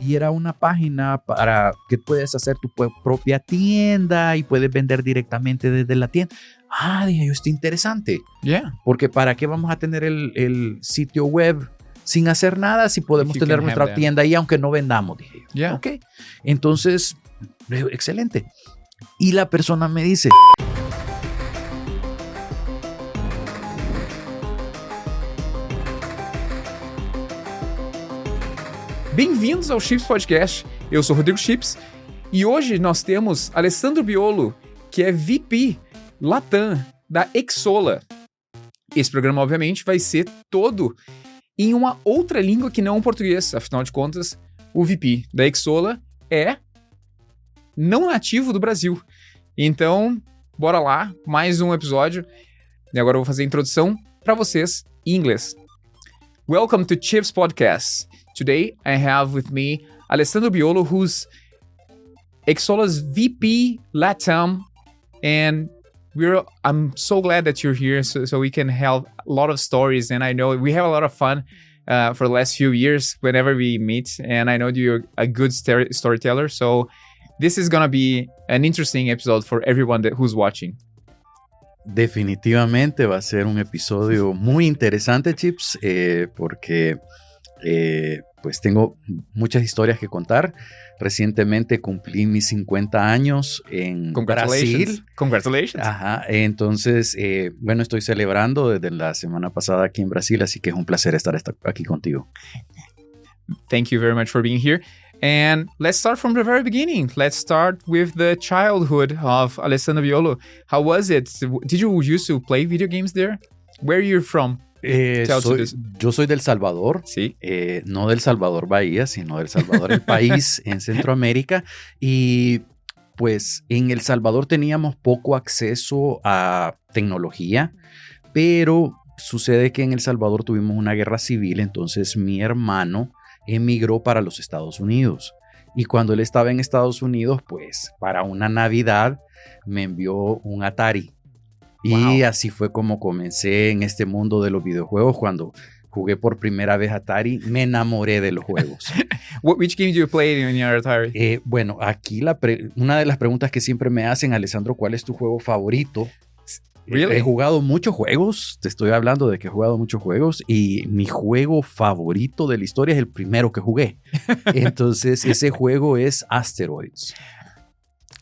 y era una página para que puedes hacer tu propia tienda y puedes vender directamente desde la tienda. Dije yo, está interesante. Yeah. Porque ¿para qué vamos a tener el sitio web sin hacer nada si podemos tener nuestra tienda ahí aunque no vendamos? Dije yo. Yeah. Ok. Entonces, excelente. Y la persona me dice... Bem-vindos ao Chips Podcast. Eu sou Rodrigo Chips e hoje nós temos Alessandro Biolo, que é VP Latam da Xsolla. Esse programa, obviamente, vai ser todo em uma outra língua que não o português. Afinal de contas, o VP da Xsolla é não nativo do Brasil. Então, bora lá, mais um episódio. E agora eu vou fazer a introdução para vocês em inglês. Welcome to Chips Podcast. Today, I have with me Alessandro Biolo, who's Xsolla's VP Latam, and I'm so glad that you're here so we can have a lot of stories, and I know we have a lot of fun for the last few years whenever we meet, and I know you're a good storyteller, so this is gonna be an interesting episode for everyone who's watching. Definitivamente va a ser un episodio muy interesante, Chips, porque... pues tengo muchas historias que contar. Recientemente cumplí mis 50 años en Brasil. Congratulations. Ajá, entonces, bueno, estoy celebrando desde la semana pasada aquí en Brasil, así que es un placer estar aquí contigo. Thank you very much for being here. And let's start from the very beginning. Let's start with the childhood of Alessandro Biolo. How was it? Did you used to play video games there? Where are you from? Yo soy del Salvador, ¿sí? No del Salvador Bahía, sino del Salvador el país en Centroamérica, y pues en El Salvador teníamos poco acceso a tecnología, pero sucede que en El Salvador tuvimos una guerra civil, entonces mi hermano emigró para los Estados Unidos, y cuando él estaba en Estados Unidos, pues para una Navidad me envió un Atari. Y así fue como comencé en este mundo de los videojuegos. Cuando jugué por primera vez Atari, me enamoré de los juegos. Which games do you play in your Atari? Bueno, aquí una de las preguntas que siempre me hacen, Alessandro, ¿cuál es tu juego favorito? Really? He jugado muchos juegos, te estoy hablando de que he jugado muchos juegos y mi juego favorito de la historia es el primero que jugué. Entonces, ese juego es Asteroids.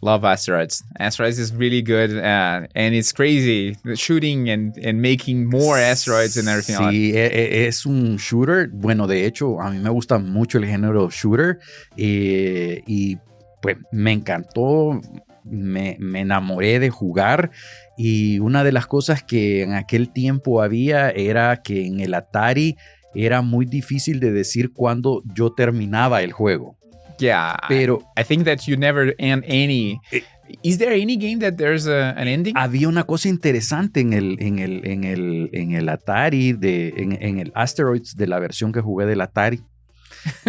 Love Asteroids. Asteroids is really good, and it's crazy. The shooting and making more asteroids and everything. Sí, es un shooter. Bueno, de hecho, a mí me gusta mucho el género shooter y pues me encantó, me enamoré de jugar. Y una de las cosas que en aquel tiempo había era que en el Atari era muy difícil de decir cuándo yo terminaba el juego. Yeah, pero I think that you never end any. Is there any game that there's an ending? Había una cosa interesante en el Atari, en el Asteroids de la versión que jugué del Atari,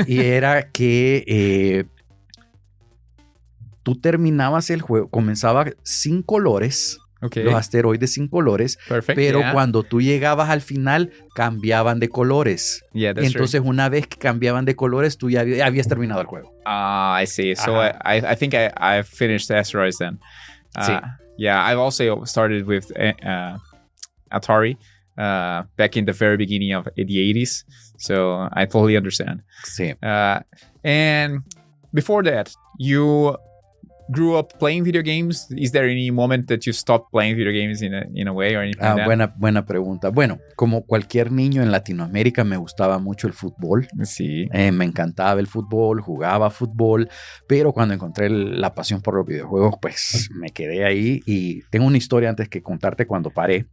y era que tú terminabas el juego, comenzaba sin colores. Okay. Los asteroides sin colores, Perfect, pero yeah. Cuando tú llegabas al final cambiaban de colores. Yeah, that's Entonces true. Una vez que cambiaban de colores tú ya habías terminado el juego. I see. So I think I finished Asteroids then. Sí. Yeah, I've also started with Atari back in the very beginning of the 80s. So I totally understand. Sí. And before that, you grew up playing video games. Is there any moment that you stopped playing video games in a way or anything like that? Buena pregunta. Bueno, como cualquier niño en Latinoamérica me gustaba mucho el fútbol. Sí. Me encantaba el fútbol, jugaba fútbol, pero cuando encontré la pasión por los videojuegos, pues me quedé ahí y tengo una historia antes que contarte cuando paré.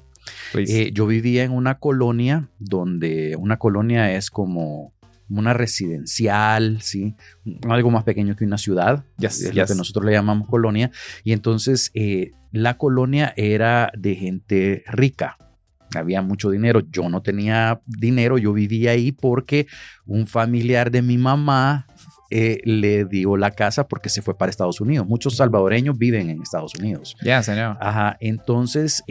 Yo vivía en una colonia donde una colonia es como una residencial, ¿sí? Algo más pequeño que una ciudad, es lo que nosotros le llamamos colonia, y entonces la colonia era de gente rica, había mucho dinero, yo no tenía dinero, yo vivía ahí porque un familiar de mi mamá le dio la casa porque se fue para Estados Unidos, muchos salvadoreños viven en Estados Unidos. Yes, I know. Ajá, entonces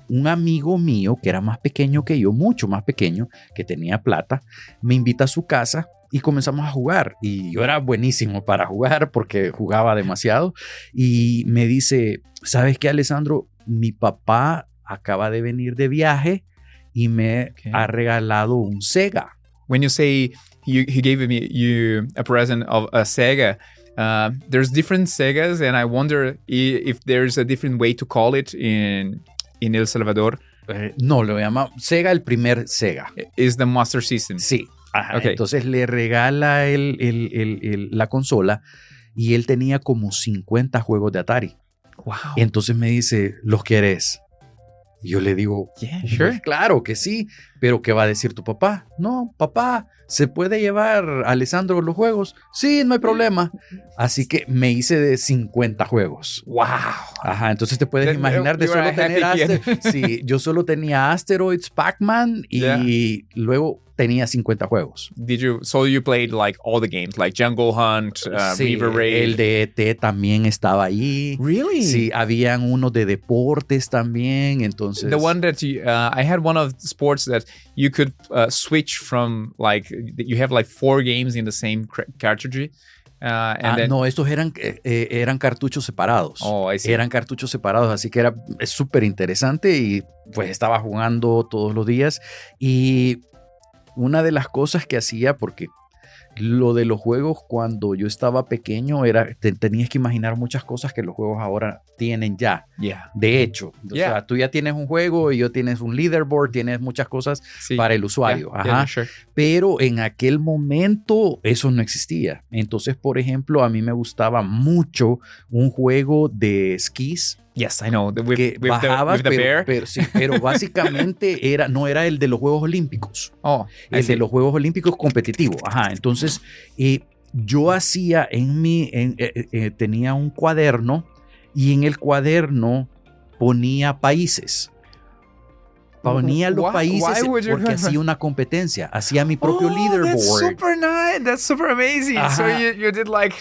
un amigo mío que era más pequeño que yo, mucho más pequeño, que tenía plata, me invita a su casa y comenzamos a jugar. Y yo era buenísimo para jugar porque jugaba demasiado. Y me dice, ¿sabes qué, Alessandro? Mi papá acaba de venir de viaje y me ha regalado un Sega. When you say he gave me you a present of a Sega, there's different Segas, and I wonder if there's a different way to call it in El Salvador. No, lo llama Sega, el primer Sega. Is the Master System. Sí. Ajá, okay. Entonces le regala la consola y él tenía como 50 juegos de Atari. Wow. Entonces me dice, ¿los quieres? Y yo le digo, yeah, sure. Claro que sí, pero ¿qué va a decir tu papá? No, papá, ¿se puede llevar a Alessandro los juegos? Sí, no hay problema. Así que me hice de 50 juegos. ¡Wow! Ajá, entonces te puedes imaginar de solo tener sí, yo solo tenía Asteroids, Pac-Man y luego tenía 50 juegos. So you played like all the games, like Jungle Hunt, sí, River Raid? El de ET también estaba ahí. Really? Sí, habían unos de deportes también, entonces... The one that I had one of the sports that you could switch from, like, you have like 4 games in the same cartridge. No, estos eran cartuchos separados. Oh, I see. Eran cartuchos separados, así que era súper interesante y pues estaba jugando todos los días. Y una de las cosas que hacía, porque lo de los juegos cuando yo estaba pequeño era, tenías que imaginar muchas cosas que los juegos ahora tienen ya. Yeah. De hecho, o sea, tú ya tienes un juego y yo tienes un leaderboard, tienes muchas cosas para el usuario. Ajá. Sure. Pero en aquel momento eso no existía. Entonces, por ejemplo, a mí me gustaba mucho un juego de esquís. Yes, I know. With the bear. Pero básicamente no era el de los Juegos Olímpicos. Oh, el de los Juegos Olímpicos competitivo. Ajá. Entonces, yo hacía tenía un cuaderno y en el cuaderno ponía países. Ponía los países porque hacía una competencia. Hacía mi propio leaderboard. That's super nice. That's super amazing. Ajá. So you did like,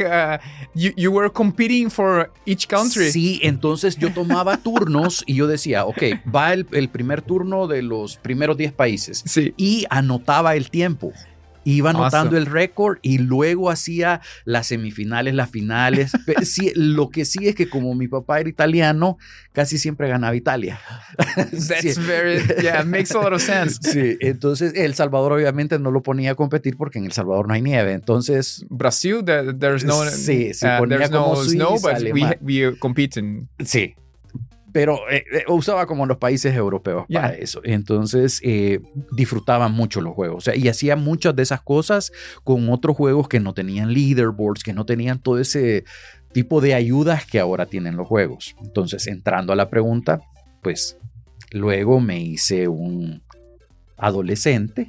you were competing for each country. Sí, entonces yo tomaba turnos y yo decía, ok, va el primer turno de los primeros 10 países. Sí. Y anotaba el tiempo. Iba anotando el récord y luego hacía las semifinales, las finales. Sí, lo que sí es que como mi papá era italiano, casi siempre ganaba Italia. That's makes a lot of sense. Sí, entonces El Salvador obviamente no lo ponía a competir porque en El Salvador no hay nieve. Entonces Brasil, there's no ponía como no Suiza, snow, but we compete in. Sí. Pero usaba como los países europeos para eso. Entonces disfrutaba mucho los juegos. O sea, y hacía muchas de esas cosas con otros juegos que no tenían leaderboards, que no tenían todo ese tipo de ayudas que ahora tienen los juegos. Entonces, entrando a la pregunta, pues luego me hice un adolescente.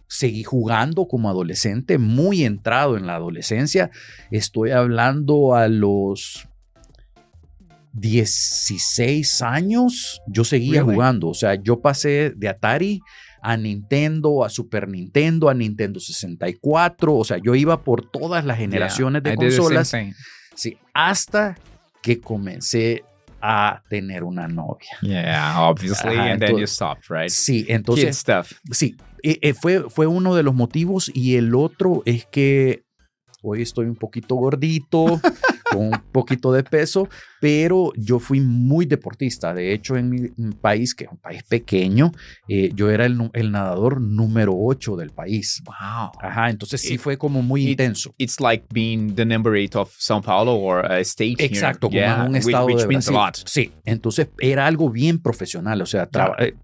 Seguí jugando como adolescente, muy entrado en la adolescencia. Estoy hablando a los 16 años, yo seguía jugando. O sea, yo pasé de Atari a Nintendo, a Super Nintendo, a Nintendo 64. O sea, yo iba por todas las generaciones de consolas. Sí, hasta que comencé a tener una novia. Yeah, obviously. And then you stopped, right? Sí, entonces. Kid stuff. Sí, fue uno de los motivos. Y el otro es que hoy estoy un poquito gordito, con un poquito de peso, pero yo fui muy deportista. De hecho, en mi país, que es un país pequeño, yo era el nadador número 8 del país. Wow. Ajá, entonces sí fue como muy intenso. It's like being the number 8 of São Paulo or a state. Exacto, como en un estado which de means Brasil. a lot. Sí, entonces era algo bien profesional. O sea,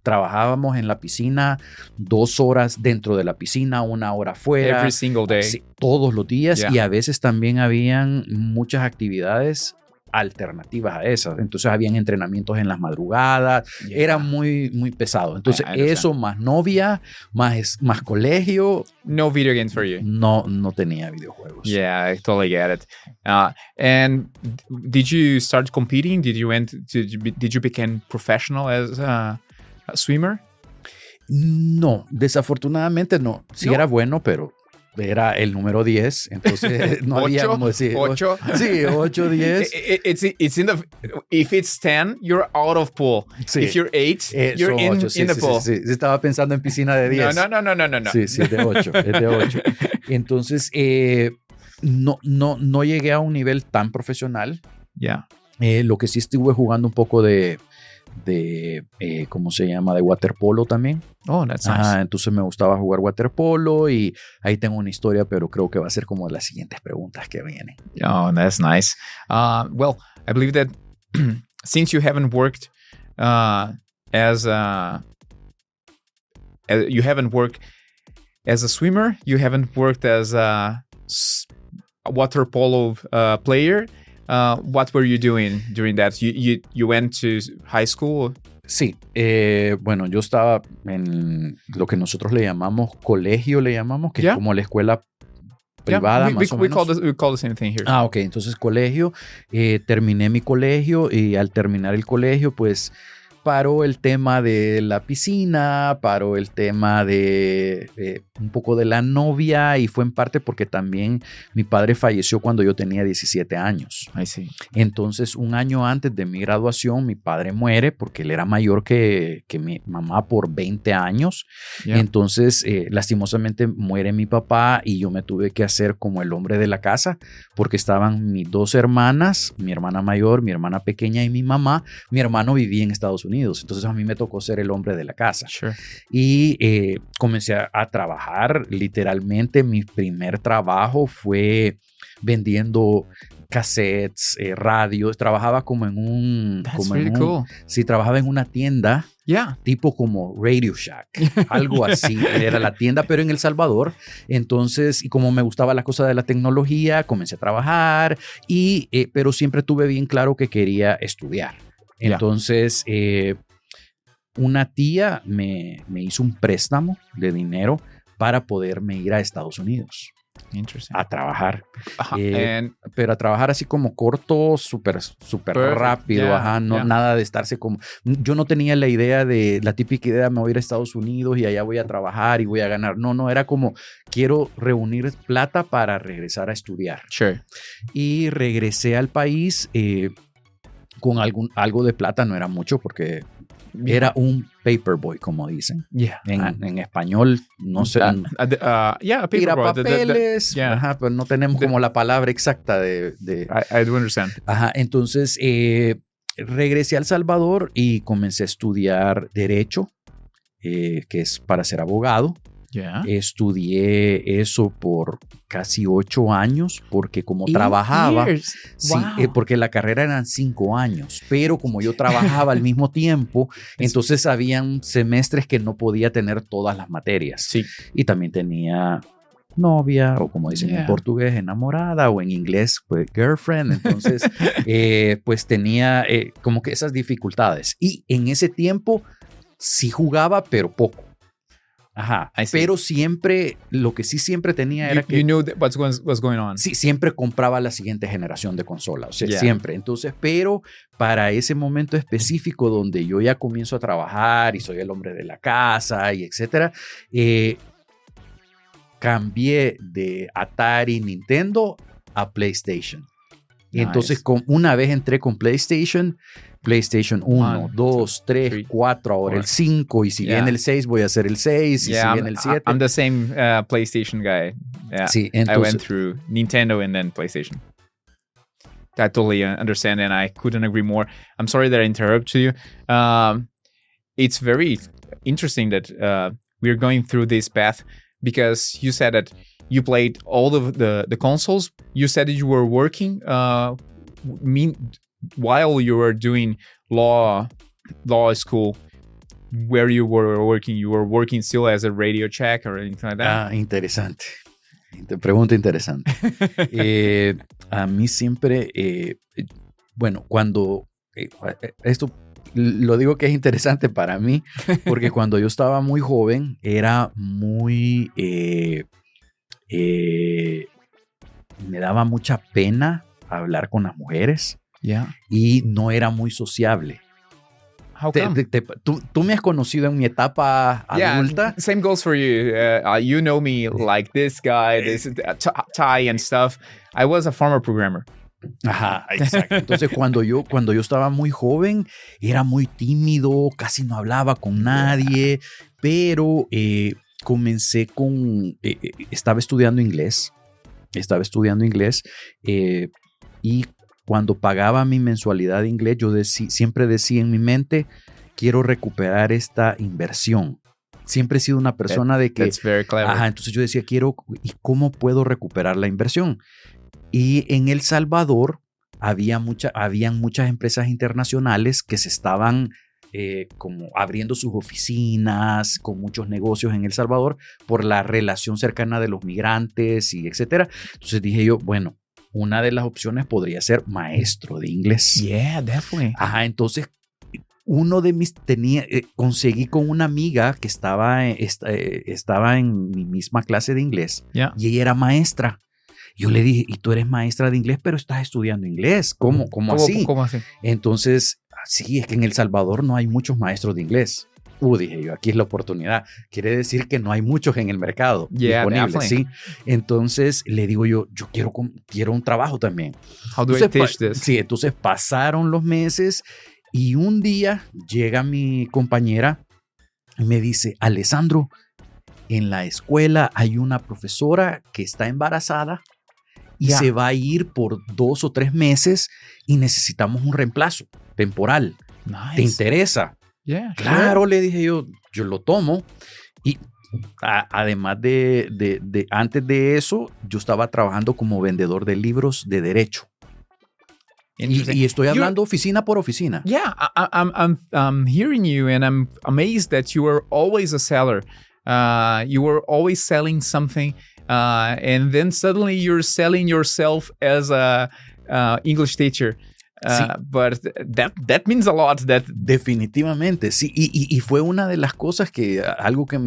trabajábamos en la piscina 2 horas dentro de la piscina, 1 hora fuera. Every single day. Sí, todos los días. Y a veces también habían muchas actividades alternativas a esas. Entonces habían entrenamientos en las madrugadas. Era muy, muy pesado. Entonces eso más novia, más colegio. No video games for you. No tenía videojuegos. Yeah, I totally get it. And did you start competing? Did you become professional as a swimmer? No, desafortunadamente no. Sí era bueno, pero era el número 10, entonces no había como decir... 8. Sí, 8, 10. It's in the... If it's 10, you're out of pool. Sí. If you're 8, you're in the pool. Sí. Estaba pensando en piscina de 10. No. Sí, es de 8, es de 8. Entonces, no llegué a un nivel tan profesional. Yeah. Lo que sí estuve jugando un poco de ¿cómo se llama? De waterpolo también. Oh, that's nice. Entonces me gustaba jugar waterpolo y ahí tengo una historia, pero creo que va a ser como las siguientes preguntas que vienen. Oh, that's nice. Well, I believe that since you haven't worked you haven't worked as a swimmer, you haven't worked as a water polo player. What were you doing during that? You went to high school? Sí, bueno, yo estaba en lo que nosotros le llamamos colegio, que es como la escuela privada, más o menos. We call the same thing here. Ok, entonces colegio, terminé mi colegio y al terminar el colegio, pues paró el tema de la piscina, paró el tema de un poco de la novia y fue en parte porque también mi padre falleció cuando yo tenía 17 años. I see. Entonces, un año antes de mi graduación, mi padre muere porque él era mayor que mi mamá por 20 años. Yeah. Entonces, lastimosamente muere mi papá y yo me tuve que hacer como el hombre de la casa porque estaban mis dos hermanas, mi hermana mayor, mi hermana pequeña y mi mamá. Mi hermano vivía en Estados Unidos. Entonces a mí me tocó ser el hombre de la casa. Sure. Y comencé a trabajar. Literalmente mi primer trabajo fue vendiendo cassettes, radios. Trabajaba como en un... That's really cool. Sí, trabajaba en una tienda. Yeah. Tipo como Radio Shack, algo así. Era la tienda, pero en El Salvador. Entonces, y como me gustaba la cosa de la tecnología, comencé a trabajar. Pero siempre tuve bien claro que quería estudiar. Entonces, una tía me hizo un préstamo de dinero para poderme ir a Estados Unidos a trabajar. Pero a trabajar así como corto, súper rápido. Nada de estarse como... Yo no tenía la idea de la típica idea, me voy a ir a Estados Unidos y allá voy a trabajar y voy a ganar. No, era como quiero reunir plata para regresar a estudiar. Sure. Y regresé al país... con algo de plata, no era mucho porque era un paperboy, como dicen. Yeah. En español, no sé. Papeles. Pero no tenemos como la palabra exacta de... I do understand. Entonces, regresé a El Salvador y comencé a estudiar Derecho, que es para ser abogado. Yeah. Estudié eso por casi 8 años porque como trabajaba, sí, wow. Porque la carrera eran 5 años, pero como yo trabajaba al mismo tiempo, entonces habían semestres que no podía tener todas las materias. Sí. Y también tenía novia o como dicen en portugués, enamorada o en inglés, pues girlfriend. Entonces, pues tenía como que esas dificultades. Y en ese tiempo sí jugaba, pero poco. Pero siempre, lo que sí siempre tenía era que... You knew what's going on. Sí, siempre compraba la siguiente generación de consola, o sea, siempre. Entonces, pero para ese momento específico donde yo ya comienzo a trabajar y soy el hombre de la casa y etcétera, cambié de Atari, Nintendo a PlayStation. Nice. Entonces, una vez entré con PlayStation 1, 2, 3, 4, ahora el 5, y si viene el 6 voy a hacer el 6, y si viene el 7. I'm the same PlayStation guy. Yeah. Sí, entonces, I went through Nintendo and then PlayStation. I totally understand and I couldn't agree more. I'm sorry that I interrupted you. It's very interesting that we're going through this path because you said that you played all of the consoles. You said that you were working while you were doing law school. Where you were working still as a Radio Shack or anything like that? Interesante. Pregunta interesante. A mí siempre, bueno, cuando esto lo digo que es interesante para mí, porque cuando yo estaba muy joven era muy, me daba mucha pena hablar con las mujeres y no era muy sociable. How come? Tú me has conocido en mi etapa adulta. Same goes for you. You know me like this guy, this Ty and stuff. I was a former programmer. Ajá, exacto. Entonces, cuando yo estaba muy joven, era muy tímido, casi no hablaba con nadie, pero comencé estaba estudiando inglés. Y cuando pagaba mi mensualidad de inglés, yo siempre decía en mi mente, quiero recuperar esta inversión. Siempre he sido una persona de que... That's very clever. Ajá, entonces yo decía, ¿y cómo puedo recuperar la inversión? Y en El Salvador habían muchas empresas internacionales que se estaban como abriendo sus oficinas, con muchos negocios en El Salvador por la relación cercana de los migrantes y etcétera. Entonces dije yo, bueno, una de las opciones podría ser maestro de inglés. Yeah, definitely. Ajá, entonces conseguí con una amiga que estaba en mi misma clase de inglés, yeah, y ella era maestra. Yo le dije, y tú eres maestra de inglés, pero estás estudiando inglés. ¿Cómo así? ¿Cómo así? Entonces, sí, es que en El Salvador no hay muchos maestros de inglés. Dije yo, aquí es la oportunidad. Quiere decir que no hay muchos en el mercado disponibles, ¿sí? Entonces, le digo yo quiero un trabajo también. How do I teach this? Sí, entonces pasaron los meses y un día llega mi compañera y me dice, Alessandro, en la escuela hay una profesora que está embarazada y se va a ir por 2 o 3 meses y necesitamos un reemplazo temporal. Nice. ¿Te interesa? Yeah, Claro, sure. le dije yo lo tomo. Y además antes de eso, yo estaba trabajando como vendedor de libros de derecho. Y estoy hablando oficina por oficina. Yeah, I'm hearing you, and I'm amazed that you were always a seller. You were always selling something, and then suddenly you're selling yourself as a English teacher. Sí. But that means a lot. Definitivamente, sí. Y fue una de las cosas algo que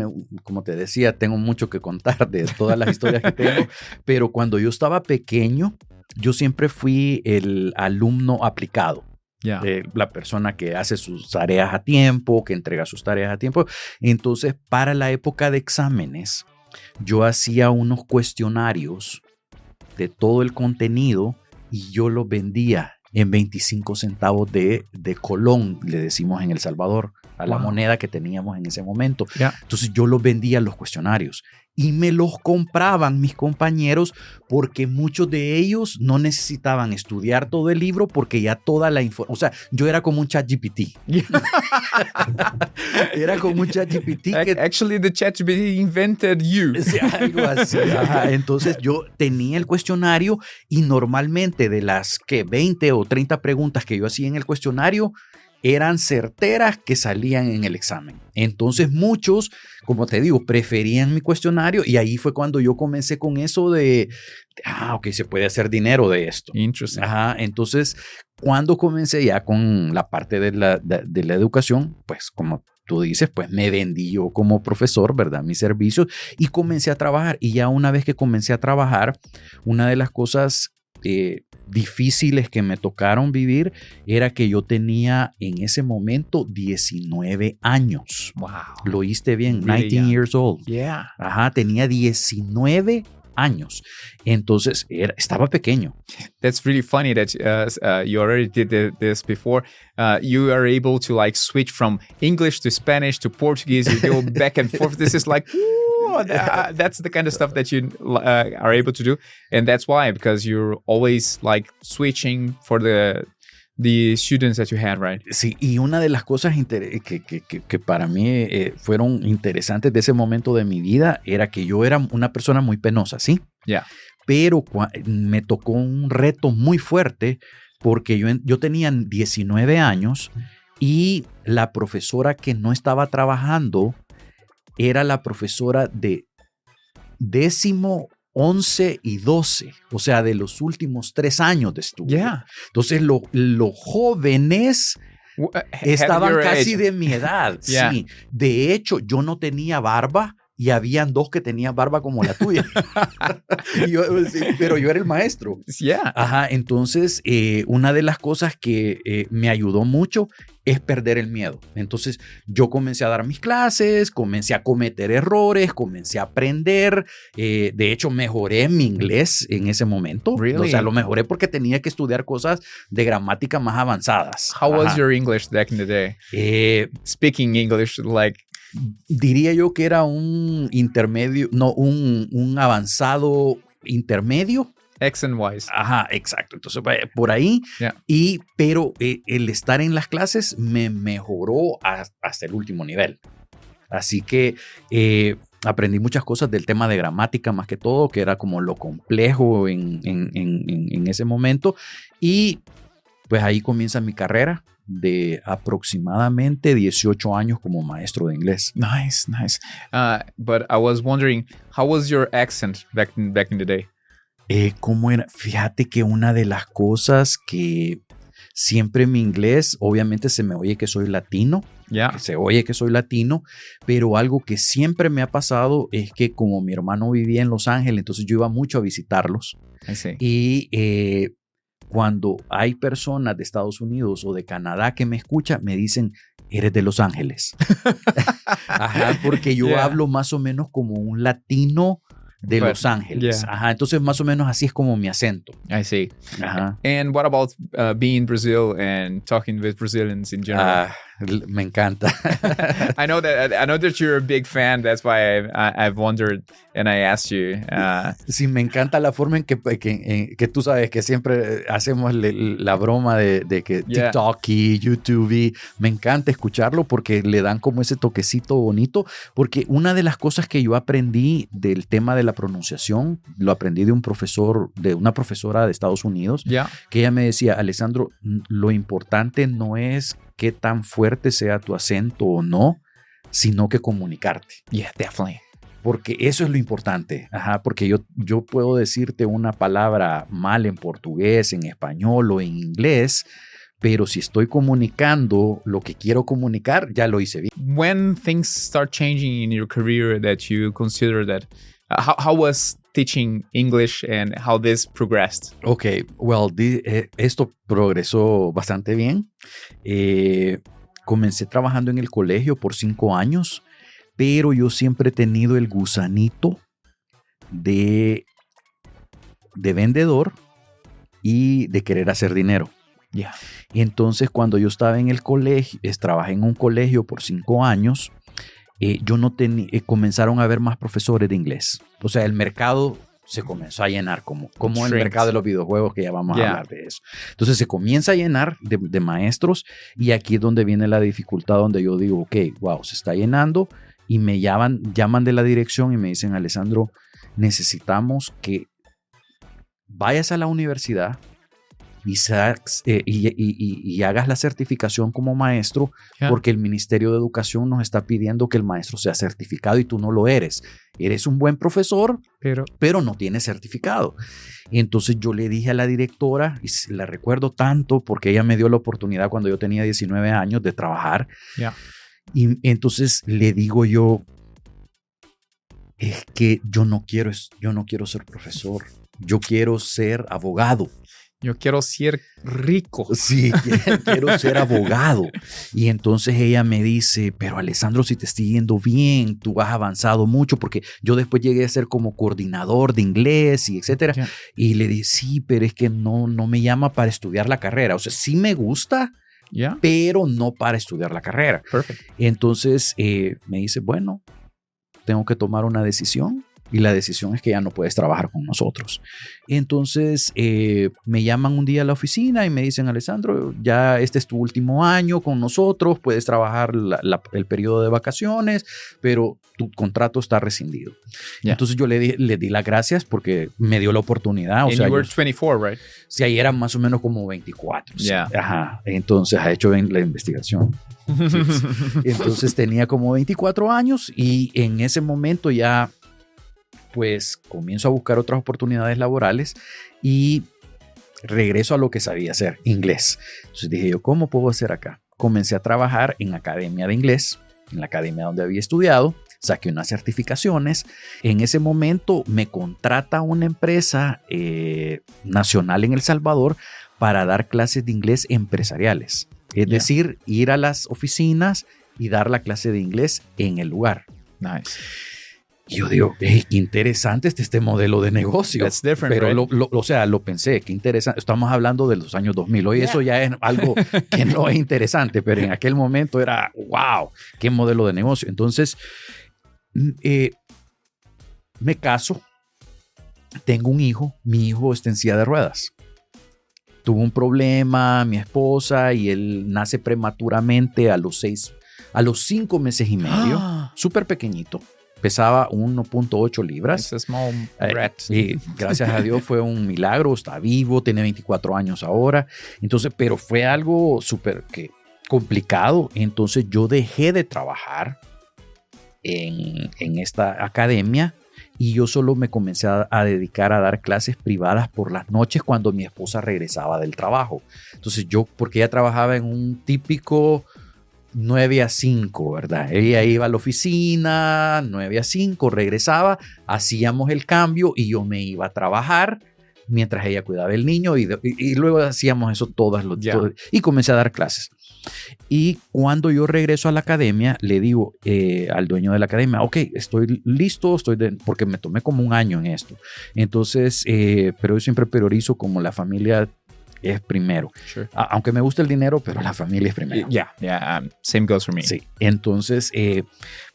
como te decía, tengo mucho que contar de todas las historias que tengo, pero cuando yo estaba pequeño, yo siempre fui el alumno aplicado. Yeah. La persona que hace sus tareas a tiempo, que entrega sus tareas a tiempo. Entonces, para la época de exámenes, yo hacía unos cuestionarios de todo el contenido y yo los vendía en 25 centavos de colón, le decimos en El Salvador, a la moneda que teníamos en ese momento. Yeah. Entonces yo los vendía los cuestionarios y me los compraban mis compañeros porque muchos de ellos no necesitaban estudiar todo el libro porque ya toda la información, o sea, yo era como un ChatGPT. Era como un ChatGPT que... Actually, the ChatGPT invented you. Sí, algo así. Ajá. Entonces yo tenía el cuestionario y normalmente de las 20 o 30 preguntas que yo hacía en el cuestionario, eran certeras que salían en el examen. Entonces muchos, como te digo, preferían mi cuestionario y ahí fue cuando yo comencé con eso de ok, se puede hacer dinero de esto. Interesting. Ajá, entonces cuando comencé ya con la parte de la educación, pues como tú dices, pues me vendí yo como profesor, ¿verdad? Mis servicios y comencé a trabajar. Y ya una vez que comencé a trabajar, una de las cosas difíciles que me tocaron vivir era que yo tenía en ese momento 19 años. Wow. Lo oíste bien, Really 19 young. years old. Yeah. Ajá, tenía 19 años. Entonces, estaba pequeño. That's really funny that you already did this before. You are able to like switch from English to Spanish to Portuguese. You go back and forth. This is like, that's the kind of stuff that you are able to do. And that's why, because you're always like switching for the students that you had, right? Sí, y una de las cosas que para mí fueron interesantes de ese momento de mi vida era que yo era una persona muy penosa, ¿sí? Yeah. Pero me tocó un reto muy fuerte porque yo tenía 19 años y la profesora que no estaba trabajando era la profesora de 10º, 11 y 12, o sea, de los últimos 3 años de estudio. Yeah. Entonces, los jóvenes estaban casi age. de mi edad. Yeah. Sí. De hecho, yo no tenía barba y habían 2 que tenían barba como la tuya. Pero yo era el maestro. Yeah. Ajá, entonces una de las cosas que me ayudó mucho es perder el miedo. Entonces yo comencé a dar mis clases, comencé a cometer errores, comencé a aprender. De hecho, mejoré mi inglés en ese momento. Really? O sea, lo mejoré porque tenía que estudiar cosas de gramática más avanzadas. How was your English back in the day? Speaking English, like... Diría yo que era un intermedio, no, un avanzado intermedio. X and Y's. Ajá, exacto. Entonces, por ahí. Yeah. Pero el estar en las clases me mejoró hasta el último nivel. Así que aprendí muchas cosas del tema de gramática, más que todo, que era como lo complejo en ese momento. Y pues ahí comienza mi carrera de aproximadamente 18 años como maestro de inglés. Nice, nice. But I was wondering, how was your accent back in the day? ¿Cómo era? Fíjate que una de las cosas que siempre mi inglés, obviamente se me oye que soy latino, Yeah. se oye que soy latino, pero algo que siempre me ha pasado es que como mi hermano vivía en Los Ángeles, entonces yo iba mucho a visitarlos. I see. Y cuando hay personas de Estados Unidos o de Canadá que me escuchan, me dicen, eres de Los Ángeles. Ajá, porque yo hablo más o menos como un latino de Los Ángeles. Yeah. Ajá, entonces más o menos así es como mi acento. I see. Ajá. And what about being in Brazil and talking with Brazilians in general? Me encanta. I know that you're a big fan. That's why I've wondered and I asked you. Sí, me encanta la forma en que tú sabes que siempre hacemos la broma de que TikTok y YouTube. Y me encanta escucharlo porque le dan como ese toquecito bonito. Porque una de las cosas que yo aprendí del tema de la pronunciación, lo aprendí de una profesora de Estados Unidos, que ella me decía, Alessandro, lo importante no es qué tan fuerte sea tu acento o no, sino que comunicarte. Yeah, definitely. Porque eso es lo importante. Ajá, porque yo puedo decirte una palabra mal en portugués, en español o en inglés, pero si estoy comunicando lo que quiero comunicar, ya lo hice bien. When things start changing in your career that you consider that, how was teaching English and how this progressed? Okay, well, esto progresó bastante bien. Comencé trabajando en el colegio por 5 años, pero yo siempre he tenido el gusanito de vendedor y de querer hacer dinero. Yeah. Y entonces cuando yo estaba en el colegio, trabajé en un colegio por 5 años, yo no tenía, comenzaron a haber más profesores de inglés. O sea, el mercado se comenzó a llenar como el mercado de los videojuegos, que ya vamos a hablar de eso. Entonces se comienza a llenar de maestros y aquí es donde viene la dificultad, donde yo digo, ok, wow, se está llenando y me llaman de la dirección y me dicen, Alessandro, necesitamos que vayas a la universidad y hagas la certificación como maestro, porque el Ministerio de Educación nos está pidiendo que el maestro sea certificado y tú no lo eres. Eres un buen profesor, pero no tienes certificado. Y entonces yo le dije a la directora, y la recuerdo tanto porque ella me dio la oportunidad cuando yo tenía 19 años de trabajar. Y entonces le digo yo, es que yo no quiero ser profesor, yo quiero ser abogado. Yo quiero ser rico. Sí, quiero ser abogado. Y entonces ella me dice, pero Alessandro, si te estoy yendo bien, tú has avanzado mucho, porque yo después llegué a ser como coordinador de inglés y etcétera. Yeah. Y le dije, sí, pero es que no me llama para estudiar la carrera. O sea, sí me gusta, pero no para estudiar la carrera. Perfect. Entonces me dice, bueno, tengo que tomar una decisión. Y la decisión es que ya no puedes trabajar con nosotros. Entonces me llaman un día a la oficina y me dicen, Alessandro, ya este es tu último año con nosotros, puedes trabajar el periodo de vacaciones, pero tu contrato está rescindido. Yeah. Entonces yo le di las gracias porque me dio la oportunidad. And you were 24, right? Sí, ahí eran más o menos como 24. Yeah. Sí. Ajá. Entonces ha hecho la investigación. Entonces tenía como 24 años y en ese momento ya pues comienzo a buscar otras oportunidades laborales y regreso a lo que sabía hacer, inglés. Entonces dije yo, ¿cómo puedo hacer acá? Comencé a trabajar en academia de inglés, en la academia donde había estudiado, saqué unas certificaciones. En ese momento me contrata una empresa nacional en El Salvador para dar clases de inglés empresariales. Es decir, ir a las oficinas y dar la clase de inglés en el lugar. Nice. Y yo digo, qué interesante este modelo de negocio. That's different, pero right? lo pensé, qué interesante. Estamos hablando de los años 2000. Hoy eso ya es algo que no es interesante, pero en aquel momento era, wow, qué modelo de negocio. Entonces, me caso, tengo un hijo, mi hijo está en silla de ruedas. Tuvo un problema, mi esposa, y él nace prematuramente a los 5 meses y medio, súper pequeñito. Pesaba 1.8 libras. It's a small rat. Y gracias a Dios fue un milagro, está vivo, tiene 24 años ahora. Entonces, pero fue algo súper complicado. Entonces yo dejé de trabajar en esta academia y yo solo me comencé a dedicar a dar clases privadas por las noches cuando mi esposa regresaba del trabajo. Entonces porque ella trabajaba en un típico 9 a 5, ¿verdad? Ella iba a la oficina, 9 a 5, regresaba, hacíamos el cambio y yo me iba a trabajar mientras ella cuidaba el niño y luego hacíamos eso todos y comencé a dar clases. Y cuando yo regreso a la academia, le digo al dueño de la academia, ok, estoy listo, porque me tomé como un año en esto. Entonces, pero yo siempre priorizo como la familia es primero. Sure. Aunque me gusta el dinero, pero la familia es primero. Same goes for me. Sí. Entonces,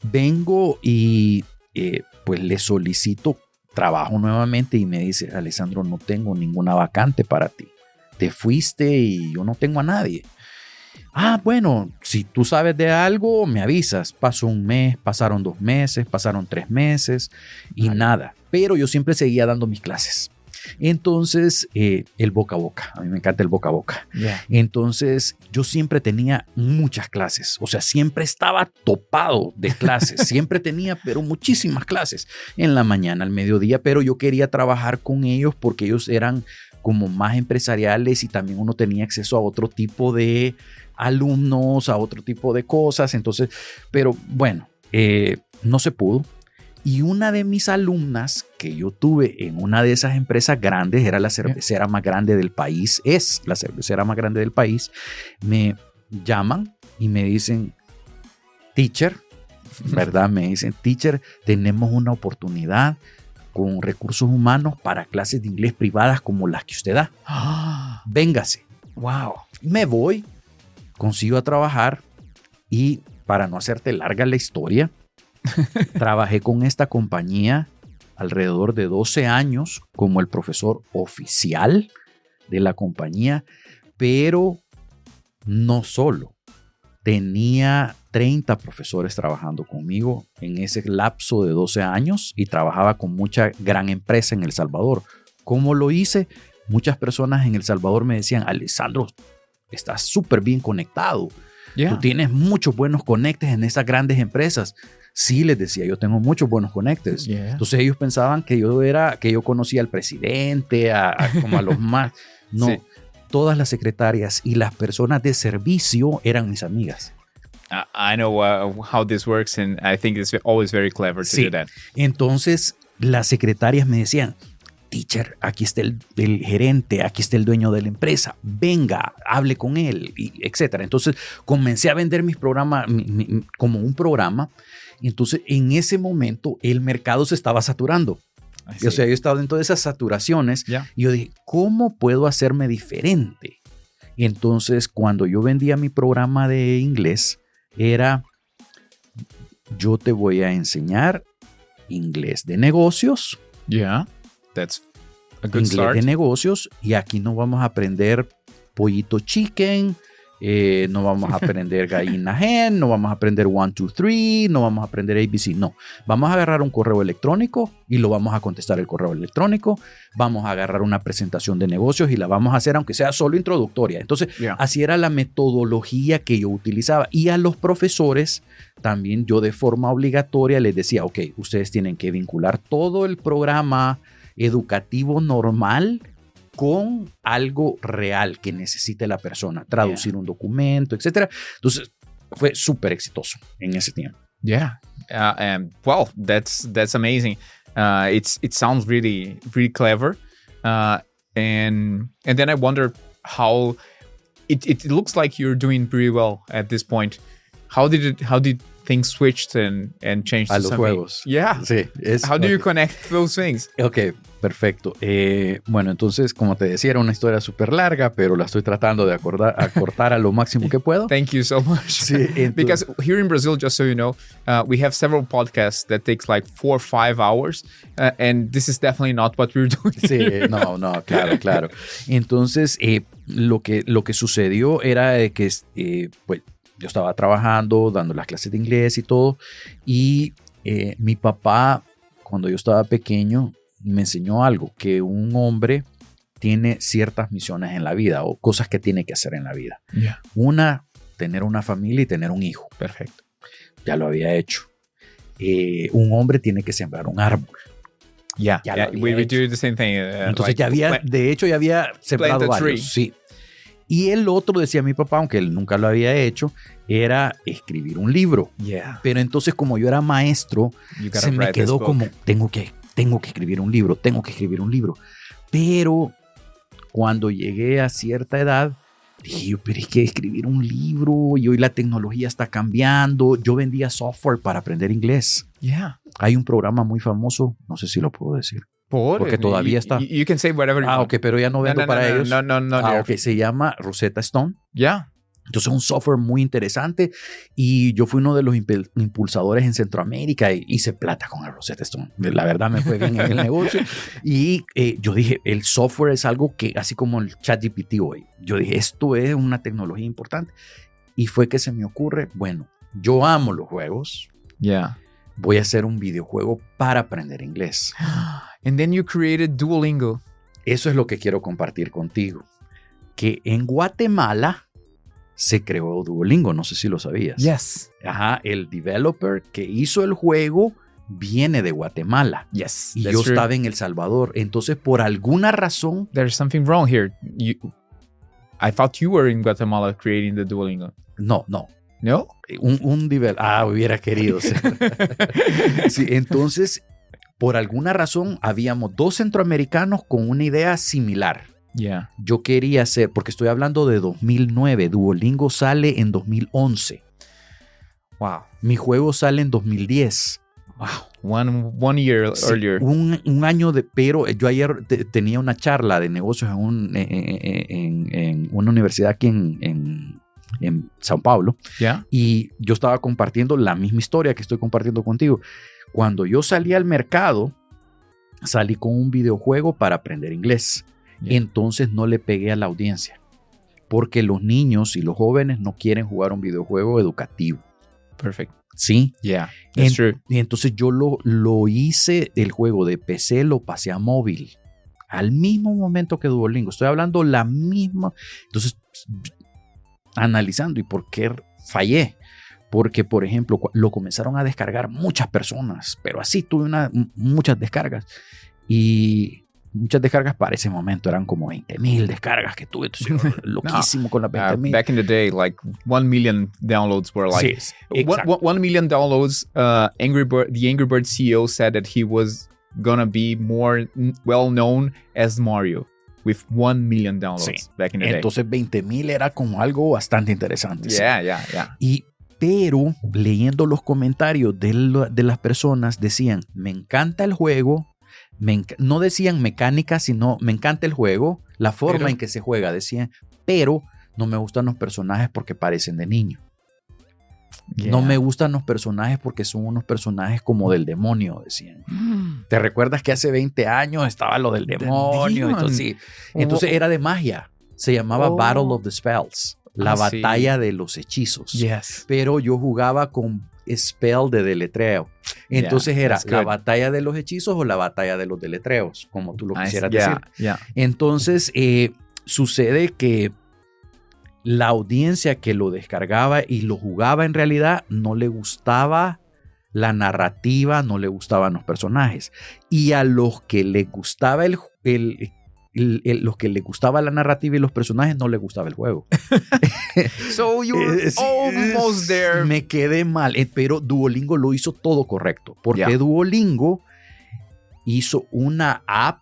vengo y pues le solicito trabajo nuevamente y me dice, Alessandro, no tengo ninguna vacante para ti. Te fuiste y yo no tengo a nadie. Bueno, si tú sabes de algo, me avisas. Pasó un mes, pasaron 2 meses, pasaron 3 meses y nada. Pero yo siempre seguía dando mis clases. Entonces, el boca a boca. A mí me encanta el boca a boca. Yeah. Entonces, yo siempre tenía muchas clases. O sea, siempre estaba topado de clases. Siempre tenía, pero muchísimas clases. En la mañana, al mediodía. Pero yo quería trabajar con ellos porque ellos eran como más empresariales y también uno tenía acceso a otro tipo de alumnos, a otro tipo de cosas. Entonces, pero bueno, no se pudo. Y una de mis alumnas que yo tuve en una de esas empresas grandes, era la cervecera más grande del país, es la cervecera más grande del país, me llaman y me dicen, teacher, ¿verdad? Me dicen, teacher, tenemos una oportunidad con recursos humanos para clases de inglés privadas como las que usted da. Véngase. Wow. Me voy, consigo a trabajar y para no hacerte larga la historia, trabajé con esta compañía alrededor de 12 años como el profesor oficial de la compañía, pero no solo. Tenía 30 profesores trabajando conmigo en ese lapso de 12 años y trabajaba con mucha gran empresa en El Salvador. ¿Cómo lo hice? Muchas personas en El Salvador me decían, Alessandro, estás súper bien conectado. Tú tienes muchos buenos conectes en esas grandes empresas. Sí, les decía, yo tengo muchos buenos conectes. Entonces ellos pensaban que yo conocía al presidente, como a los más. No, sí. Todas las secretarias y las personas de servicio eran mis amigas. I know how this works and I think it's always very clever to do that. Entonces las secretarias me decían, teacher, aquí está el gerente, aquí está el dueño de la empresa, venga, hable con él, etc. Entonces comencé a vender mis programas como un programa. Entonces en ese momento el mercado se estaba saturando. O sea, yo estaba dentro de esas saturaciones y yo dije, ¿cómo puedo hacerme diferente? Y entonces cuando yo vendía mi programa de inglés era, yo te voy a enseñar inglés de negocios. That's a good inglés start. De negocios, y aquí no vamos a aprender pollito chicken, no vamos a aprender gallina hen, no vamos a aprender 1, 2, 3, no vamos a aprender ABC, no. Vamos a agarrar un correo electrónico y lo vamos a contestar el correo electrónico, vamos a agarrar una presentación de negocios y la vamos a hacer aunque sea solo introductoria. Entonces, así era la metodología que yo utilizaba, y a los profesores también yo de forma obligatoria les decía, ok, ustedes tienen que vincular todo el programa educativo normal con algo real que necesite la persona, traducir un documento, etc. Entonces fue súper exitoso en ese tiempo. Yeah. Well, that's amazing. It sounds really clever. And then I wonder how it looks like you're doing pretty well at this point. How did things switch and change a to los something? juegos? Yeah. Sí. How do you connect those things? Ok, perfecto. Bueno, entonces, como te decía, era una historia súper larga, pero la estoy tratando de acortar a lo máximo que puedo. Thank you so much. Sí, entonces, Because here in Brazil, just so you know, we have several podcasts that takes like 4 or 5 hours, and this is definitely not what we're doing. Sí, no, claro. Entonces, lo que sucedió era de que, pues, yo estaba trabajando, dando las clases de inglés y todo, y mi papá, cuando yo estaba pequeño, me enseñó algo, que un hombre tiene ciertas misiones en la vida o cosas que tiene que hacer en la vida. Yeah. Una, tener una familia y tener un hijo. Perfecto. Ya lo había hecho. Un hombre tiene que sembrar un árbol. Yeah, Ya yeah. lo We había do the same thing. Entonces ya había, de hecho ya había sembrado plant a tree. varios. Sí. Y el otro, decía mi papá, aunque él nunca lo había hecho, era escribir un libro. Yeah. Pero entonces, como yo era maestro, You gotta se me write this quedó book. como, tengo que escribir un libro, Pero cuando llegué a cierta edad, dije yo, pero es que escribir un libro y hoy la tecnología está cambiando. Yo vendía software para aprender inglés. Yeah. Hay un programa muy famoso, no sé si lo puedo decir. Porque todavía está. You can say whatever you want. Ok, pero ya no vendo para ellos. No. Ok, se llama Rosetta Stone. Yeah. Entonces es un software muy interesante y yo fui uno de los impulsadores en Centroamérica y hice plata con el Rosetta Stone. La verdad me fue bien en el negocio y yo dije, el software es algo que, así como el ChatGPT hoy, yo dije, esto es una tecnología importante y fue que se me ocurre, bueno, yo amo los juegos, Yeah. voy a hacer un videojuego para aprender inglés. And then you created Duolingo. Eso es lo que quiero compartir contigo, que en Guatemala se creó Duolingo, no sé si lo sabías. Yes. Ajá, el developer que hizo el juego viene de Guatemala. Yes. Y that's yo true. estaba en El Salvador. Entonces, por alguna razón, There's something wrong here. I thought you were in Guatemala creating the Duolingo. no. No? Un developer. Hubiera querido ser. Sí, entonces, por alguna razón, habíamos 2 centroamericanos con una idea similar. Yeah. Yo quería hacer, porque estoy hablando de 2009, Duolingo sale en 2011. Wow. Mi juego sale en 2010. Wow. One year Sí, earlier. un año de, pero yo ayer tenía una charla de negocios en una universidad aquí en Sao Paulo Yeah. y yo estaba compartiendo la misma historia que estoy compartiendo contigo. Cuando yo salí al mercado, salí con un videojuego para aprender inglés. Yeah. Entonces no le pegué a la audiencia porque los niños y los jóvenes no quieren jugar un videojuego educativo. Perfect. ¿Sí? Yeah. That's true. Y entonces yo lo hice, el juego de PC lo pasé a móvil al mismo momento que Duolingo. Estoy hablando la misma. Entonces, analizando y por qué fallé. Porque, por ejemplo, lo comenzaron a descargar muchas personas, pero así tuve muchas descargas. Y muchas descargas para ese momento eran como 20,000 descargas que tuve. Entonces, loquísimo con las 20,000. Back in the day, like 1 million downloads were like... Sí, exacto. 1 million downloads. The Angry Bird CEO said that he was gonna be more well known as Mario with 1 million downloads back in the day. Entonces 20,000 era como algo bastante interesante. Yeah. Pero leyendo los comentarios de las personas decían, me encanta el juego, no decían mecánica, sino me encanta el juego, la forma en que se juega, decían, pero no me gustan los personajes porque parecen de niño. Yeah. No me gustan los personajes porque son unos personajes como del demonio, decían. ¿Te recuerdas que hace 20 años estaba lo del demonio? Entonces era de magia. Se llamaba Battle of the Spells. La batalla de los hechizos. Yes. Pero yo jugaba con spell de deletreo. Entonces era la batalla de los hechizos o la batalla de los deletreos, como tú lo quisieras decir. Yeah. Entonces sucede que la audiencia que lo descargaba y lo jugaba en realidad no le gustaba la narrativa, no le gustaban los personajes. Y a los que les gustaba el los que les gustaba la narrativa y los personajes no les gustaba el juego. So you were almost there. Me quedé mal, pero Duolingo lo hizo todo correcto. Porque Duolingo hizo una app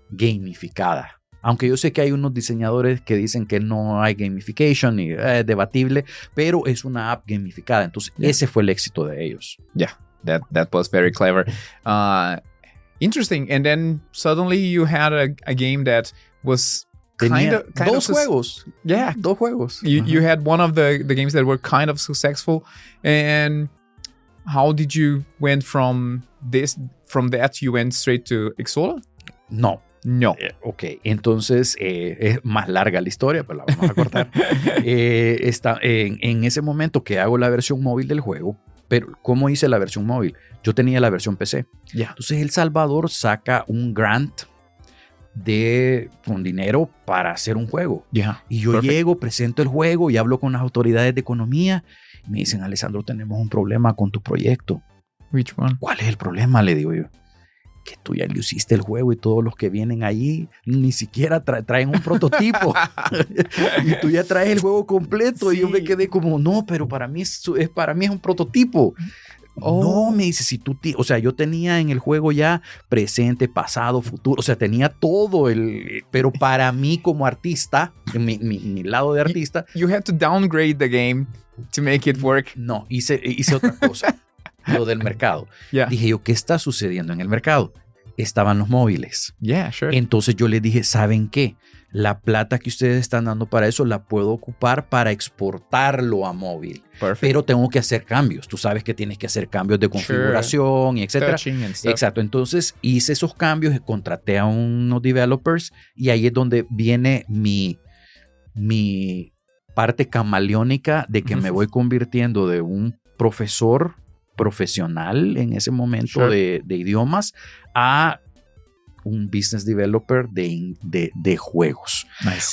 gamificada. Aunque yo sé que hay unos diseñadores que dicen que no hay gamification y es debatible, pero es una app gamificada. Entonces, ese fue el éxito de ellos. Yeah, that was very clever. Interesting. And then suddenly you had a game that was kind of dos juegos. Yeah, dos juegos. You had one of the games that were kind of successful. And how did you went from that you went straight to Xsolla? No. Ok, entonces es más larga la historia, pero la vamos a cortar. En ese momento que hago la versión móvil del juego, pero ¿cómo hice la versión móvil? Yo tenía la versión PC. Entonces El Salvador saca un grant con dinero para hacer un juego. Y yo llego, presento el juego y hablo con las autoridades de economía y me dicen, Alessandro, tenemos un problema con tu proyecto. Which one? ¿Cuál es el problema? Le digo yo. Que tú ya le hiciste el juego y todos los que vienen ahí ni siquiera traen un prototipo. Y tú ya traes el juego completo. Sí. Y yo me quedé como, no, pero para mí es un prototipo. No, me dice, si tú, o sea, yo tenía en el juego ya presente, pasado, futuro, o sea, tenía todo pero para mí como artista, mi lado de artista. You had to downgrade the game to make it work. No, hice otra cosa. Lo del mercado. Dije yo, ¿qué está sucediendo en el mercado? Estaban los móviles. Sure. Entonces yo les dije, ¿saben qué? La plata que ustedes están dando para eso la puedo ocupar para exportarlo a móvil. Perfect. Pero tengo que hacer cambios. Tú sabes que tienes que hacer cambios de configuración y etcétera. Exacto. Entonces hice esos cambios y contraté a unos developers y ahí es donde viene mi parte camaleónica de que me voy convirtiendo de un profesor profesional en ese momento de idiomas a un business developer de juegos.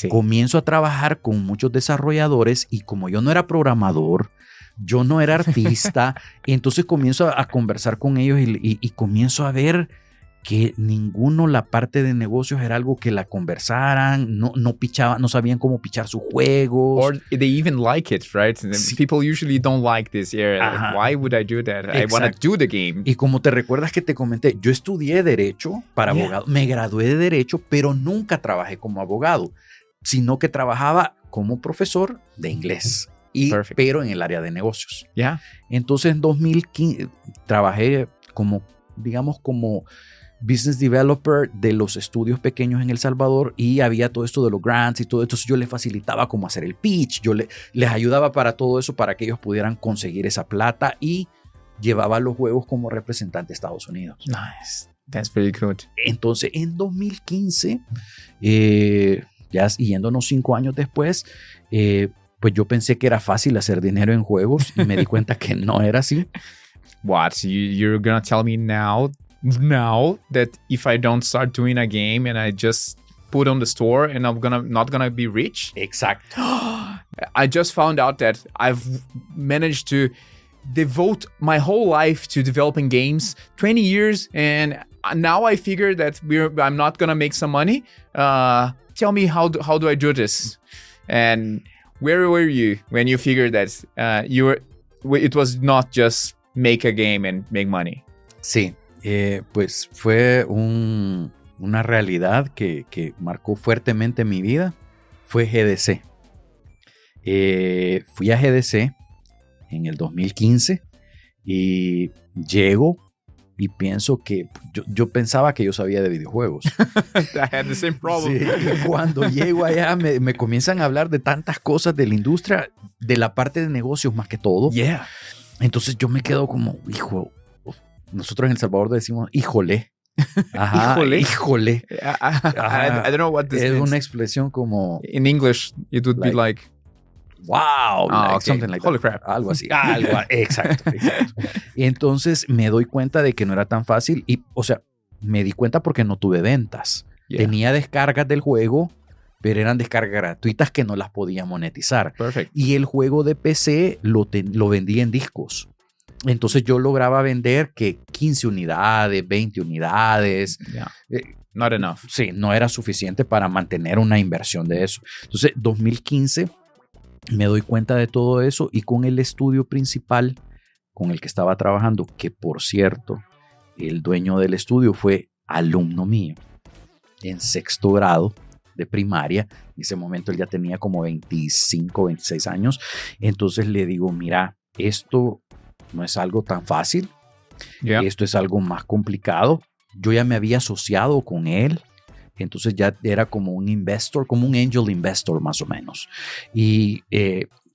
Comienzo a trabajar con muchos desarrolladores y como yo no era programador, yo no era artista, entonces comienzo a conversar con ellos y comienzo a ver que ninguno la parte de negocios era algo que la conversaran, no pichaban, no sabían cómo pichar sus juegos. Or they even like it, right? Sí. People usually don't like this area. Like, why would I do that? Exacto. I want to do the game. Y como te recuerdas que te comenté, yo estudié Derecho para abogado, me gradué de Derecho, pero nunca trabajé como abogado, sino que trabajaba como profesor de inglés, pero en el área de negocios. Entonces en 2015 trabajé como business developer de los estudios pequeños en El Salvador y había todo esto de los grants y todo esto. Entonces yo les facilitaba cómo hacer el pitch, yo les ayudaba para todo eso para que ellos pudieran conseguir esa plata y llevaba los juegos como representante de Estados Unidos. Nice, that's very good. Entonces en 2015, ya yéndonos 5 años después, pues yo pensé que era fácil hacer dinero en juegos y me di cuenta que no era así. What? So you're gonna tell me now that if I don't start doing a game and I just put on the store and I'm not gonna be rich? Exacto. I just found out that I've managed to devote my whole life to developing games, 20 years, and now I figure that I'm not gonna make some money. Tell me how do I do this? And where were you when you figured that it was not just make a game and make money? Sí. Pues fue una realidad que marcó fuertemente mi vida. Fue GDC. Fui a GDC en el 2015 y llego y pienso que yo pensaba que yo sabía de videojuegos. I had the same problem. Sí, y cuando llego allá me comienzan a hablar de tantas cosas de la industria, de la parte de negocios más que todo. Entonces yo me quedo como, hijo. Nosotros en El Salvador decimos, híjole. Ajá, híjole. I don't know what this es means. Una expresión como... In English, it would be like... Wow. Something like Holy that. Crap. Algo así. Exacto. Y entonces me doy cuenta de que no era tan fácil. Y, o sea, me di cuenta porque no tuve ventas. Tenía descargas del juego, pero eran descargas gratuitas que no las podía monetizar. Perfect. Y el juego de PC lo vendía en discos. Entonces yo lograba vender que 15 unidades, 20 unidades. Not enough. Sí, no era suficiente para mantener una inversión de eso. Entonces, 2015 me doy cuenta de todo eso y con el estudio principal con el que estaba trabajando, que por cierto, el dueño del estudio fue alumno mío en 6º grado de primaria. En ese momento él ya tenía como 25, 26 años. Entonces le digo, mira, esto no es algo tan fácil. Yeah. Esto es algo más complicado. Yo ya me había asociado con él. Entonces ya era como un investor, como un angel investor más o menos. Y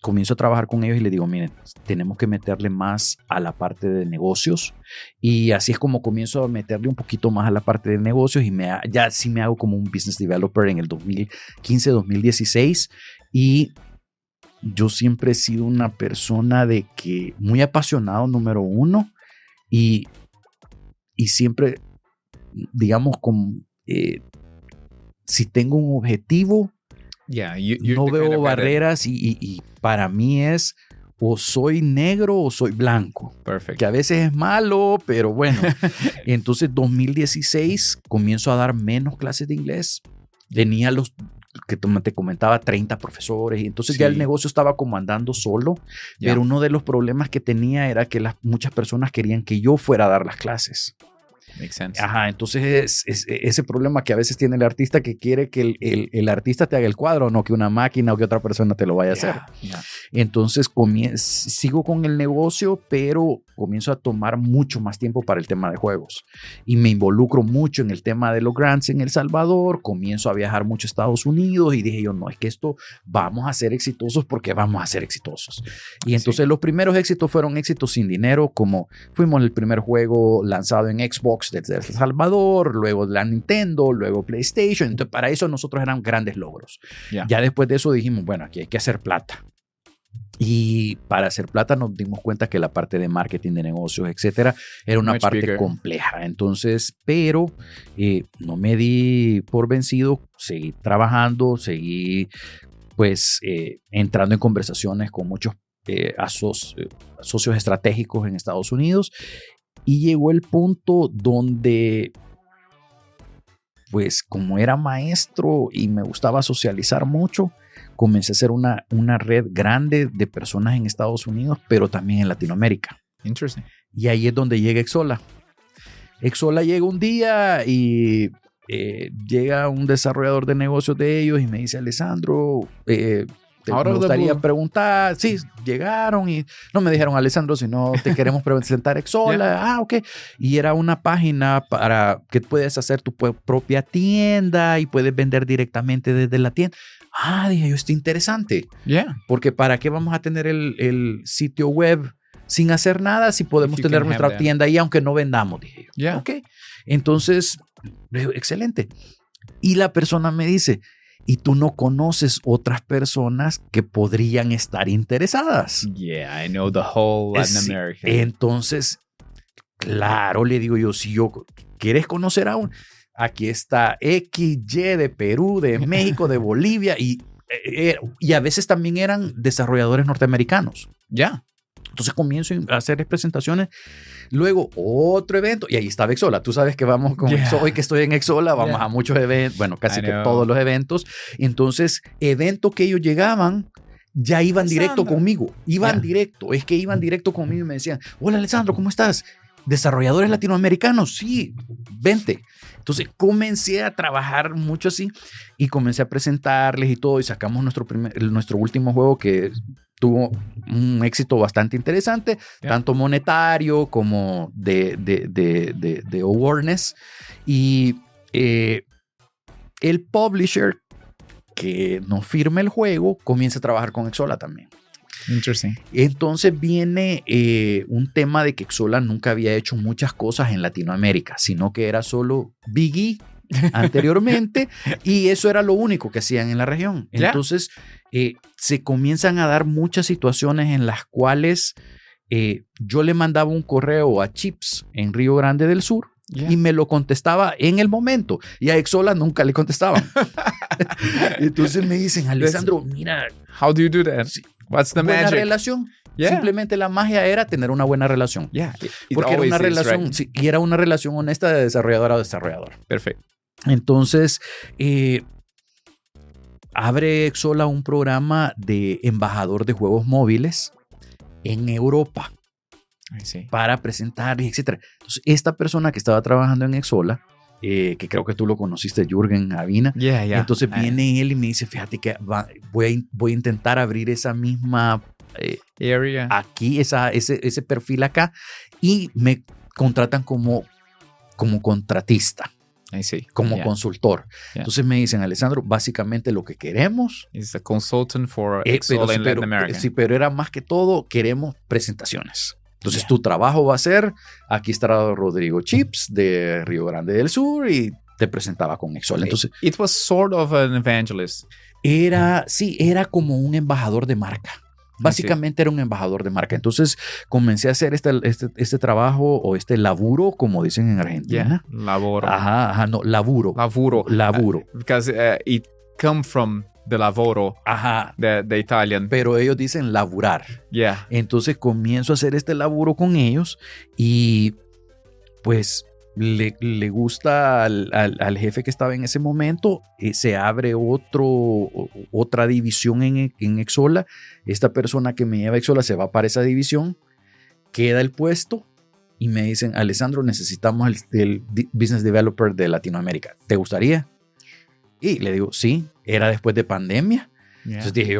comienzo a trabajar con ellos y le digo, miren, tenemos que meterle más a la parte de negocios. Y así es como comienzo a meterle un poquito más a la parte de negocios y ya sí me hago como un business developer en el 2015, 2016. Y yo siempre he sido una persona de que muy apasionado, número uno, y siempre, digamos, si tengo un objetivo, no veo barreras y para mí es o soy negro o soy blanco. Perfect. Que a veces es malo, pero bueno. Entonces, 2016 comienzo a dar menos clases de inglés. Tenía los que te comentaba, 30 profesores, y entonces ya el negocio estaba como andando solo, pero uno de los problemas que tenía era que muchas personas querían que yo fuera a dar las clases. Makes sense. Ajá, entonces es ese problema que a veces tiene el artista, que quiere que el artista te haga el cuadro, no que una máquina o que otra persona te lo vaya a hacer. Entonces sigo con el negocio, pero comienzo a tomar mucho más tiempo para el tema de juegos y me involucro mucho en el tema de los grants en El Salvador. Comienzo a viajar mucho a Estados Unidos y dije yo, no, es que esto vamos a ser exitosos porque vamos a ser exitosos. Y entonces los primeros éxitos fueron éxitos sin dinero, como fuimos el primer juego lanzado en Xbox desde El Salvador, luego la Nintendo, luego PlayStation. Entonces para eso nosotros eran grandes logros. Ya después de eso dijimos, bueno, aquí hay que hacer plata. Y para hacer plata nos dimos cuenta que la parte de marketing, de negocios, etcétera, era una parte compleja. Entonces, pero no me di por vencido, seguí trabajando, seguí pues entrando en conversaciones con muchos socios estratégicos en Estados Unidos, y llegó el punto donde pues como era maestro y me gustaba socializar mucho, comencé a hacer una red grande de personas en Estados Unidos, pero también en Latinoamérica. Interesting. Y ahí es donde llega Xsolla. Xsolla llega un día y llega un desarrollador de negocios de ellos y me dice, Alessandro, me gustaría preguntar. Sí, llegaron y no me dijeron, Alessandro, si no te queremos presentar Xsolla. Ok. Y era una página para que puedes hacer tu propia tienda y puedes vender directamente desde la tienda. Dije yo, está interesante. Porque ¿para qué vamos a tener el sitio web sin hacer nada si podemos tener nuestra tienda ahí aunque no vendamos? Dije yo. Ok. Entonces, excelente. Y la persona me dice, ¿y tú no conoces otras personas que podrían estar interesadas? I know the whole Latin America. Entonces, claro, le digo yo, si ¿quieres conocer a un? Aquí está XY de Perú, de México, de Bolivia, y a veces también eran desarrolladores norteamericanos. Entonces comienzo a hacer presentaciones. Luego otro evento, y ahí estaba Xsolla. Tú sabes que vamos con hoy que estoy en Xsolla, vamos a muchos eventos, bueno, casi que todos los eventos. Entonces, eventos que ellos llegaban, ya iban directo conmigo. Iban directo conmigo y me decían, hola Alessandro, ¿cómo estás? ¿Desarrolladores latinoamericanos? Sí, vente. Entonces comencé a trabajar mucho así y comencé a presentarles y todo, y sacamos nuestro último juego que tuvo un éxito bastante interesante, tanto monetario como de awareness. Y el publisher que nos firma el juego comienza a trabajar con Xsolla también. Interesting. Entonces viene un tema de que Xsolla nunca había hecho muchas cosas en Latinoamérica, sino que era solo Big E anteriormente y eso era lo único que hacían en la región. Entonces se comienzan a dar muchas situaciones en las cuales yo le mandaba un correo a Chips en Río Grande del Sur y me lo contestaba en el momento, y a Xsolla nunca le contestaban. Entonces me dicen, Alessandro, mira, how do you do that? What's the buena magic? Relación. Simplemente la magia era tener una buena relación. Porque era una relación, y era una relación honesta de desarrollador a desarrollador. Perfecto. Entonces, abre Xsolla un programa de embajador de juegos móviles en Europa para presentar, etc. Entonces, esta persona que estaba trabajando en Xsolla, que creo que tú lo conociste, Jürgen Avina, entonces viene él y me dice, fíjate que voy a intentar abrir esa misma area aquí, ese perfil acá, y me contratan como contratista. Como consultor. Entonces me dicen, Alessandro, básicamente lo que queremos es a consultant for Xsolla in Latin America. Sí, pero era más que todo, queremos presentaciones. Entonces tu trabajo va a ser, aquí está Rodrigo Chips de Río Grande del Sur y te presentaba con Xsolla. Entonces, it was sort of an evangelist. Era como un embajador de marca. Básicamente era un embajador de marca. Entonces comencé a hacer este trabajo o este laburo, como dicen en Argentina. Laboro. No, laburo. Because it come from the lavoro, the Italian. Pero ellos dicen laburar. Entonces comienzo a hacer este laburo con ellos y pues le gusta al jefe que estaba en ese momento, se abre otra división en Xsolla. Esta persona que me lleva a Xsolla se va para esa división, queda el puesto y me dicen, Alessandro, necesitamos el Business Developer de Latinoamérica. ¿Te gustaría? Y le digo, sí, era después de pandemia. Entonces dije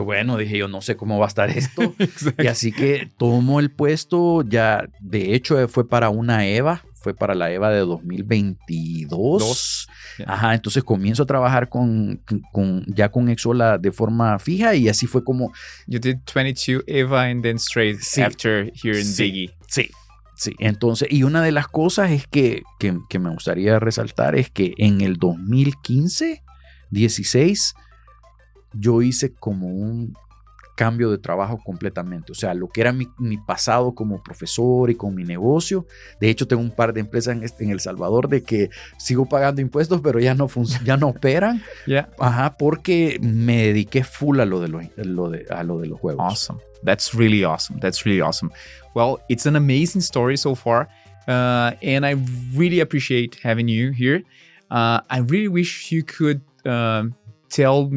yo, no sé cómo va a estar esto. Y así que tomo el puesto, ya de hecho fue para una EVA, fue para la EVA de 2022. Entonces comienzo a trabajar con Xsolla de forma fija y así fue como... You did 22 EVA and then straight after here in Biggie. Sí. Entonces, y una de las cosas es que me gustaría resaltar es que en el 2015, 16, yo hice como un cambio de trabajo completamente. O sea, lo que era mi pasado como profesor y con mi negocio. De hecho, tengo un par de empresas en El Salvador de que sigo pagando impuestos, pero ya no operan. Porque me dediqué full a lo de los juegos. Awesome. That's really awesome. Well, it's an amazing story so far. And I really appreciate having you here. I really wish you could tell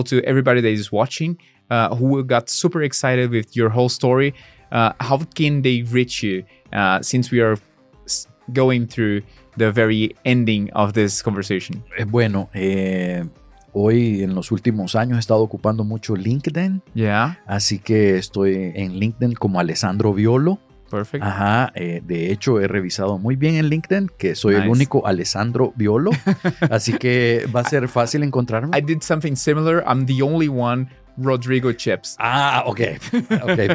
to everybody that is watching, who got super excited with your whole story, how can they reach you since we are going through the very ending of this conversation? Bueno, hoy en los últimos años he estado ocupando mucho LinkedIn. Así que estoy en LinkedIn como Alessandro Violo. Perfect. De hecho he revisado muy bien en LinkedIn que soy el único Alessandro Violo, así que va a ser fácil encontrarme. I did something similar. I'm the only one Rodrigo Chips. Ok,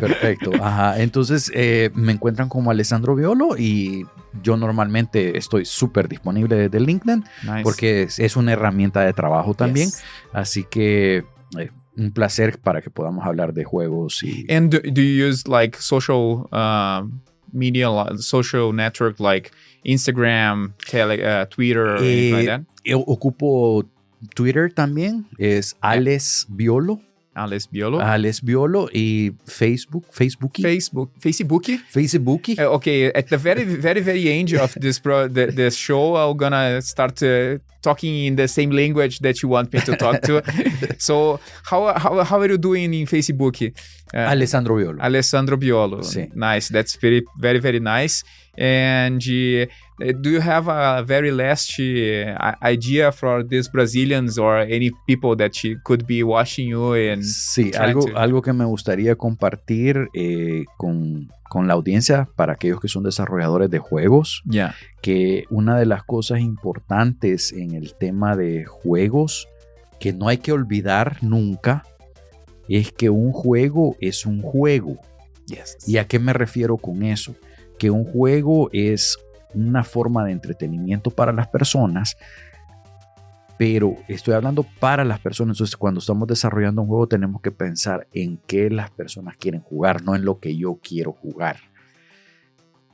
perfecto. Entonces me encuentran como Alessandro Violo y yo normalmente estoy súper disponible desde LinkedIn porque es una herramienta de trabajo también. Así que un placer para que podamos hablar de juegos. And do you use like social media, social network like Instagram, Twitter, or anything like that? Ocupo Twitter también, es Alex Violo. Alex Violo. Alex Violo y Facebook. Okay, at the very, very, very end of this the show, I'm gonna start talking in the same language that you want me to talk to. So, how are you doing in Facebook? Alessandro Violo. Alessandro Violo. Sí. Nice. That's very, very, very nice. And do you have a very last idea for these Brazilians or any people that could be watching you? Sí, algo que me gustaría compartir con la audiencia para aquellos que son desarrolladores de juegos. Que una de las cosas importantes en el tema de juegos que no hay que olvidar nunca es que un juego es un juego. ¿Y a qué me refiero con eso? Que un juego es una forma de entretenimiento para las personas, pero estoy hablando para las personas. Entonces, cuando estamos desarrollando un juego, tenemos que pensar en qué las personas quieren jugar, no en lo que yo quiero jugar.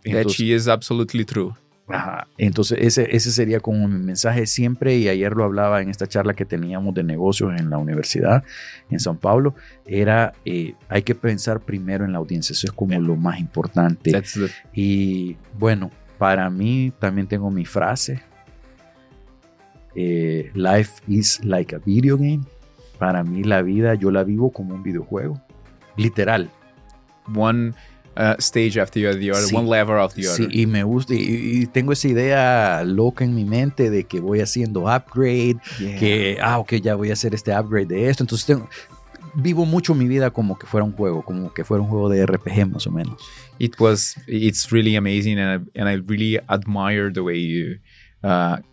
That is absolutely true. Entonces, ese sería como mi mensaje siempre, y ayer lo hablaba en esta charla que teníamos de negocios en la universidad en São Paulo, era hay que pensar primero en la audiencia. Eso es como lo más importante. Y bueno, para mí también tengo mi frase. Life is like a video game. Para mí la vida yo la vivo como un videojuego. Literal. One stage after the other, Sí, one level after the sí, other. y me gusta, y tengo esa idea loca en mi mente de que voy haciendo upgrade, que, ok, ya voy a hacer este upgrade de esto. Entonces vivo mucho mi vida como que fuera un juego de RPG más o menos. It's really amazing, and I really admire the way you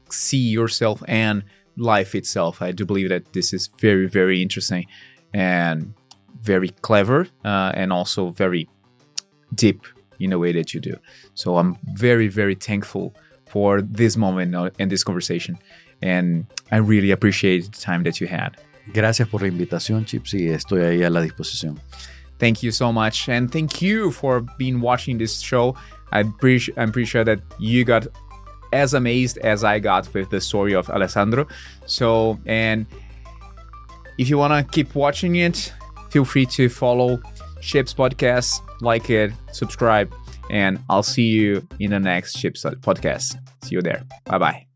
see yourself and life itself. I do believe that this is very, very interesting and very clever, and also very deep in a way that you do. So I'm very, very thankful for this moment and this conversation, and I really appreciate the time that you had. Gracias por la invitación, Chips, y estoy ahí a la disposición. Thank you so much, and thank you for being watching this show. I'm pretty sure that you got as amazed as I got with the story of Alessandro. So, and if you want to keep watching it, feel free to follow Ships Podcast, like it, subscribe, and I'll see you in the next Ships Podcast. See you there. Bye-bye.